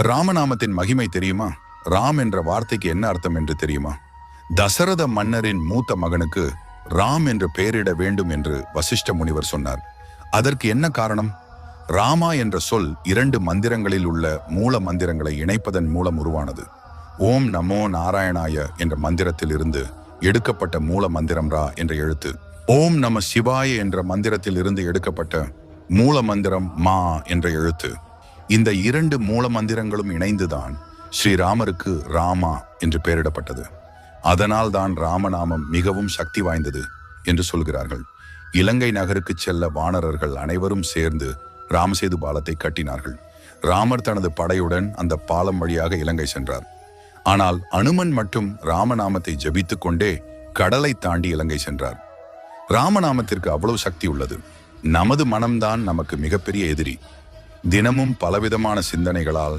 ராமநாமத்தின் மகிமை தெரியுமா? ராம் என்ற வார்த்தைக்கு என்ன அர்த்தம் என்று தெரியுமா? தசரத மன்னரின் மூத்த மகனுக்கு ராம் என்று பெயரிட வேண்டும் என்று வசிஷ்ட முனிவர் சொன்னார். அதற்கு என்ன காரணம்? ராமா என்ற சொல் 2 மந்திரங்களில் உள்ள மூல மந்திரங்களை இணைப்பதன் மூலம் உருவானது. ஓம் நமோ நாராயணாய என்ற மந்திரத்தில் இருந்து எடுக்கப்பட்ட மூல மந்திரம் ரா என்ற எழுத்து. ஓம் நம சிவாய என்ற மந்திரத்தில் இருந்து எடுக்கப்பட்ட மூல மந்திரம் மா என்ற எழுத்து. இந்த 2 மூல மந்திரங்களும் இணைந்துதான் ஸ்ரீராமருக்கு ராமா என்று பெயரிடப்பட்டது. அதனால் தான் ராமநாமம் மிகவும் சக்தி வாய்ந்தது என்று சொல்கிறார்கள். இலங்கை நகருக்கு செல்ல வானரர்கள் அனைவரும் சேர்ந்து ராமசேது பாலத்தை கட்டினார்கள். ராமர் தனது படையுடன் அந்த பாலம் வழியாக இலங்கை சென்றார். ஆனால் அனுமன் மட்டும் ராமநாமத்தை ஜபித்துக் கொண்டே கடலை தாண்டி இலங்கை சென்றார். ராமநாமத்திற்கு அவ்வளவு சக்தி உள்ளது. நமது மனம்தான் நமக்கு மிகப்பெரிய எதிரி. தினமும் பலவிதமான சிந்தனைகளால்